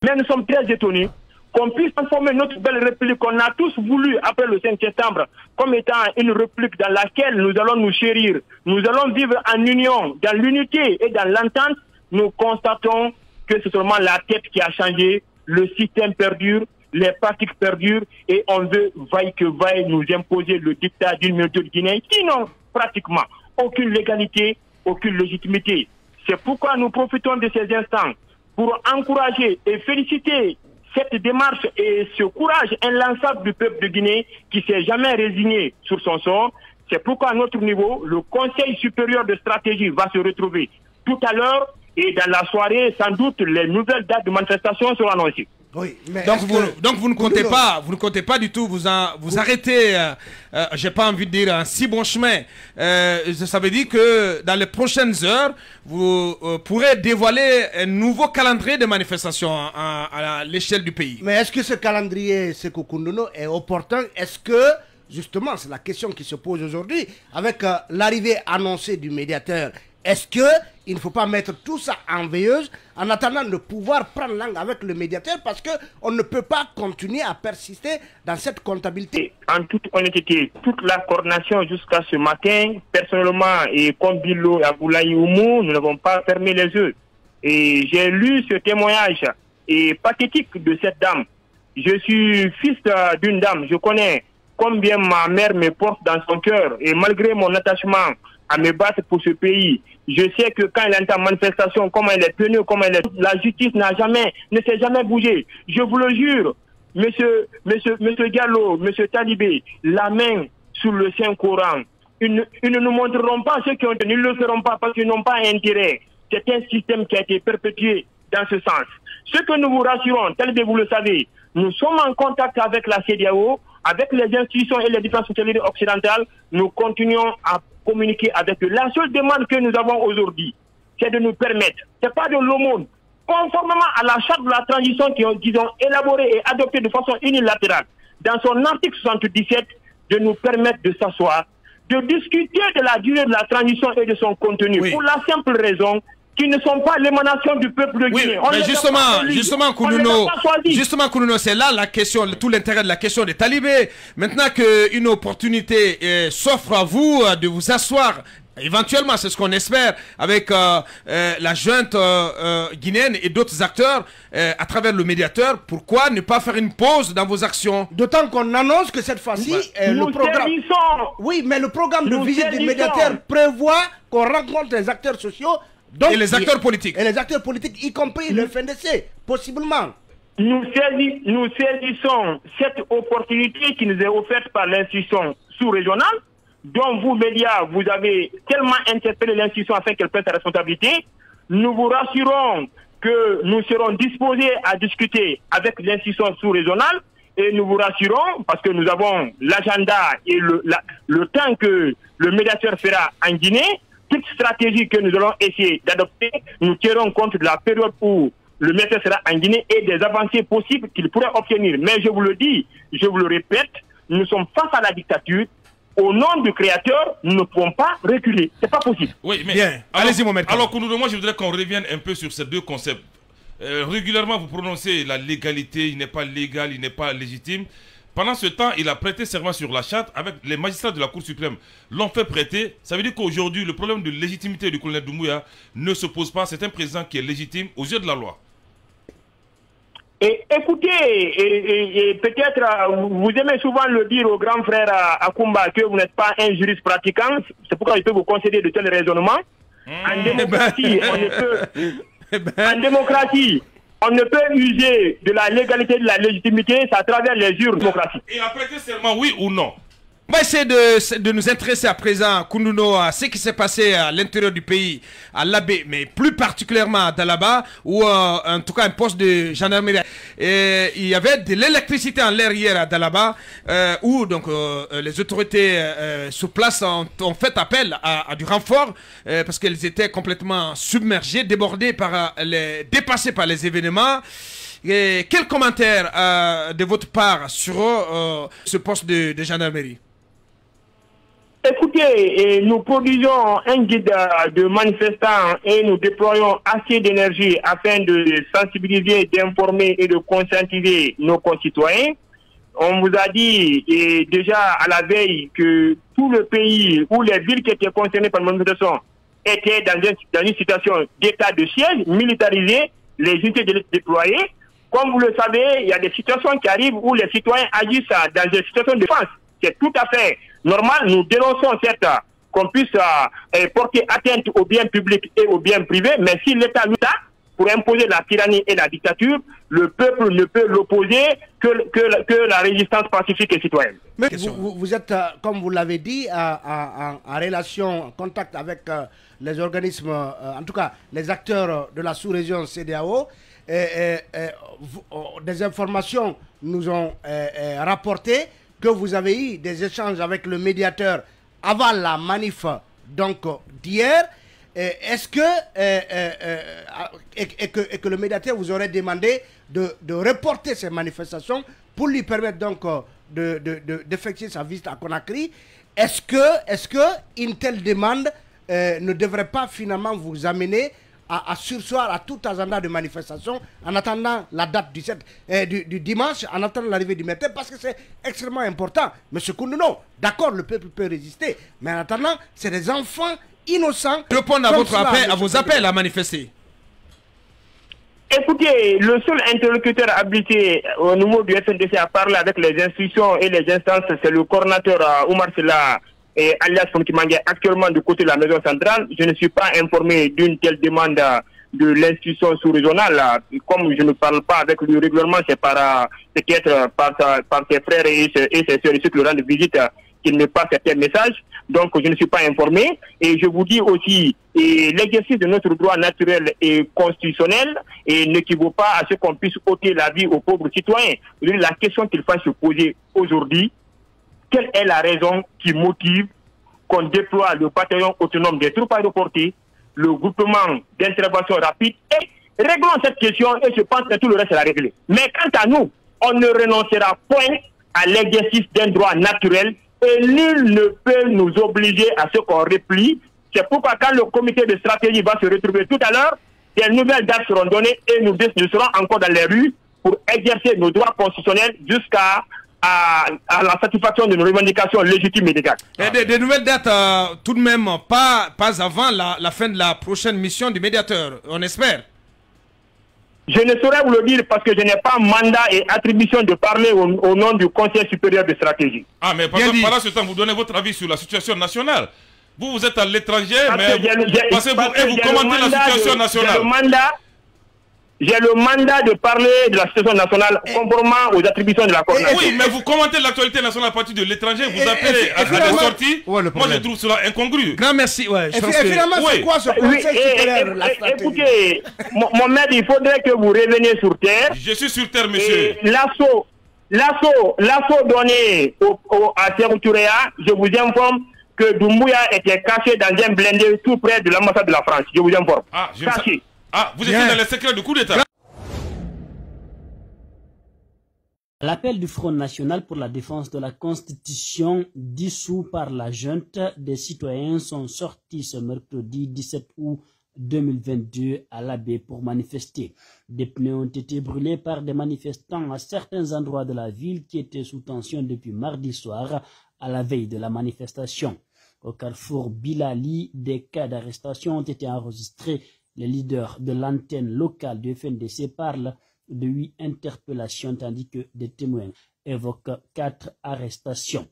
Mais nous sommes très étonnés qu'on puisse transformer notre belle république qu'on a tous voulu après le 5 septembre comme étant une république dans laquelle nous allons nous chérir, nous allons vivre en union, dans l'unité et dans l'entente. Nous constatons que c'est seulement la tête qui a changé, le système perdure, les pratiques perdurent et on veut, vaille que vaille, nous imposer le dictat d'une minorité de Guinée qui n'ont pratiquement aucune légalité, aucune légitimité. C'est pourquoi nous profitons de ces instants pour encourager et féliciter cette démarche et ce courage inlassable du peuple de Guinée qui s'est jamais résigné sur son sort. C'est pourquoi à notre niveau, le Conseil supérieur de stratégie va se retrouver tout à l'heure et dans la soirée, sans doute, les nouvelles dates de manifestation seront annoncées. Oui, mais donc vous ne comptez pas du tout vous arrêtez, j'ai pas envie de dire un si bon chemin. Ça veut dire que dans les prochaines heures, vous pourrez dévoiler un nouveau calendrier de manifestation à l'échelle du pays. Mais est-ce que ce calendrier, Sékou Koundono, est opportun? Est-ce que, justement, c'est la question qui se pose aujourd'hui, avec l'arrivée annoncée du médiateur, est-ce qu'il ne faut pas mettre tout ça en veilleuse en attendant de pouvoir prendre langue avec le médiateur parce qu'on ne peut pas continuer à persister dans cette comptabilité? En toute honnêteté, toute la coordination jusqu'à ce matin, personnellement, et comme Bilo et Aboulaye Oumou, nous n'avons pas fermé les yeux. Et j'ai lu ce témoignage pathétique de cette dame. Je suis fils d'une dame, je connais combien ma mère me porte dans son cœur et malgré mon attachement à me battre pour ce pays, je sais que quand elle est en manifestation, comment elle est tenue, la justice ne s'est jamais bougée. Je vous le jure, monsieur Diallo, monsieur Talibé, la main sur le Saint-Coran. Ils ne nous montreront pas ceux qui ont tenu, ils ne le feront pas parce qu'ils n'ont pas intérêt. C'est un système qui a été perpétué dans ce sens. Ce que nous vous rassurons, Talibé, vous le savez, nous sommes en contact avec la CEDEAO, avec les institutions et les différentes sociétés occidentales. Nous continuons à communiquer avec eux. La seule demande que nous avons aujourd'hui, c'est de nous permettre, c'est pas de l'aumône, conformément à la charte de la transition qu'ils ont élaborée et adoptée de façon unilatérale, dans son article 77, de nous permettre de s'asseoir, de discuter de la durée de la transition et de son contenu, pour la simple raison qui ne sont pas l'émanation du peuple de Guinée. Oui, mais justement, Kounono, c'est là la question, tout l'intérêt de la question des talibés. Maintenant qu'une opportunité s'offre à vous de vous asseoir, éventuellement, c'est ce qu'on espère, avec la junte guinéenne et d'autres acteurs à travers le médiateur, pourquoi ne pas faire une pause dans vos actions? D'autant qu'on annonce que cette fois-ci, le programme... Oui, mais le programme de visite du médiateur prévoit qu'on rencontre les acteurs sociaux. Donc, et les acteurs politiques. Et les acteurs politiques, y compris le FNDC, possiblement. Nous saisissons cette opportunité qui nous est offerte par l'institution sous-régionale, dont vous, médias, vous avez tellement interpellé l'institution afin qu'elle prenne sa responsabilité. Nous vous rassurons que nous serons disposés à discuter avec l'institution sous-régionale et nous vous rassurons, parce que nous avons l'agenda et le temps que le médiateur fera en Guinée. Toute stratégie que nous allons essayer d'adopter, nous tiendrons compte de la période où le médiateur sera en Guinée et des avancées possibles qu'il pourrait obtenir. Mais je vous le dis, je vous le répète, nous sommes face à la dictature. Au nom du créateur, nous ne pouvons pas reculer. C'est pas possible. Oui, mais bien. Allez-y, Mohamed. Alors, Kounono, moi, je voudrais qu'on revienne un peu sur ces deux concepts. Régulièrement, vous prononcez la légalité, il n'est pas légal, il n'est pas légitime. Pendant ce temps, il a prêté serment sur la charte avec les magistrats de la Cour suprême. L'ont fait prêter. Ça veut dire qu'aujourd'hui, le problème de légitimité du colonel Doumbouya ne se pose pas. C'est un président qui est légitime aux yeux de la loi. Et écoutez, et peut-être vous aimez souvent le dire au grand frère Akumba que vous n'êtes pas un juriste pratiquant. C'est pourquoi je peux vous concéder de tels raisonnements. En démocratie, en démocratie, on ne peut user de la légalité, de la légitimité, c'est à travers les urnes démocratiques. Et a prêté serment, oui ou non? On va essayer de nous intéresser à présent, Kounono, à ce qui s'est passé à l'intérieur du pays, à Labé, mais plus particulièrement à Dalaba, où en tout cas un poste de gendarmerie. Et il y avait de l'électricité en l'air hier à Dalaba, où donc les autorités sur place ont fait appel à du renfort, parce qu'elles étaient complètement submergées, débordées dépassées par les événements. Et quel commentaire de votre part sur ce poste de gendarmerie? Écoutez, nous produisons un guide de manifestants et nous déployons assez d'énergie afin de sensibiliser, d'informer et de conscientiser nos concitoyens. On vous a dit déjà à la veille que tout le pays ou les villes qui étaient concernées par la manifestation étaient dans une situation d'état de siège militarisé, les unités déployées. Comme vous le savez, il y a des situations qui arrivent où les citoyens agissent dans des situations de défense. C'est tout à fait normal. Nous dénonçons certes qu'on puisse porter atteinte aux biens publics et aux biens privés, mais si l'État lutte pour imposer la tyrannie et la dictature, le peuple ne peut l'opposer que la résistance pacifique et citoyenne. Mais vous êtes, comme vous l'avez dit, en relation, en contact avec les organismes, en tout cas les acteurs de la sous-région CEDEAO. Des informations nous ont rapporté que vous avez eu des échanges avec le médiateur avant la manif d'hier. Est-ce que, que le médiateur vous aurait demandé de reporter ces manifestations pour lui permettre donc d'effectuer sa visite à Conakry? Est-ce que une telle demande ne devrait pas finalement vous amener à surseoir à tout agenda de manifestation en attendant la date du dimanche, en attendant l'arrivée du matin, parce que c'est extrêmement important. Monsieur Koundouno, d'accord, le peuple peut résister, mais en attendant, c'est des enfants innocents. Répondre à vos appels à manifester. Écoutez, le seul interlocuteur habilité au niveau du FNDC à parler avec les institutions et les instances, c'est le coordinateur Oumar Sela, alias Fonkimangue, actuellement du côté de la maison centrale. Je ne suis pas informé d'une telle demande de l'institution sous-régionale. Comme je ne parle pas avec lui régulièrement, c'est peut-être par ses frères et ses soeurs ici qui le rendent visite qu'il n'est pas certains messages. Donc je ne suis pas informé. Et je vous dis aussi, l'exercice de notre droit naturel et constitutionnel n'équivaut pas à ce qu'on puisse ôter la vie aux pauvres citoyens. La question qu'il faut se poser aujourd'hui, quelle est la raison qui motive qu'on déploie le bataillon autonome des troupes aéroportées, le groupement d'intervention rapide, et réglons cette question et je pense que tout le reste sera réglé. Mais quant à nous, on ne renoncera point à l'exercice d'un droit naturel et nul ne peut nous obliger à ce qu'on replie. C'est pourquoi quand le comité de stratégie va se retrouver tout à l'heure, des nouvelles dates seront données et nous serons encore dans les rues pour exercer nos droits constitutionnels jusqu'à la satisfaction de nos revendications légitimes et légales. Et des nouvelles dates, tout de même, pas avant la fin de la prochaine mission du médiateur, on espère. Je ne saurais vous le dire parce que je n'ai pas mandat et attribution de parler au nom du Conseil supérieur de stratégie. Ah, mais pendant ce temps, vous donnez votre avis sur la situation nationale. Vous êtes à l'étranger, mais vous commentez la situation nationale. J'ai le mandat de parler de la situation nationale conformément aux attributions de la coordination. Oui, mais vous commentez l'actualité nationale à partir de l'étranger, vous appelez à des sorties. Moi, je trouve cela incongru. Grand merci. Ouais, finalement, c'est quoi ce conseil supérieur, la stratégie? Écoutez, mon maître, il faudrait que vous reveniez sur terre. Je suis sur terre, monsieur. L'assaut donné à Sérouturéa, je vous informe que Doumbouya était caché dans un blindé tout près de l'ambassade de la France. Je vous informe. Vous étiez dans les secrets du coup d'État. L'appel du Front National pour la défense de la Constitution dissous par la junte des citoyens sont sortis ce mercredi 17 août 2022 à l'Abbé pour manifester. Des pneus ont été brûlés par des manifestants à certains endroits de la ville qui étaient sous tension depuis mardi soir à la veille de la manifestation. Au carrefour Bilali, des cas d'arrestation ont été enregistrés. Les leaders de l'antenne locale du FNDC parlent de 8 interpellations tandis que des témoins évoquent 4 arrestations.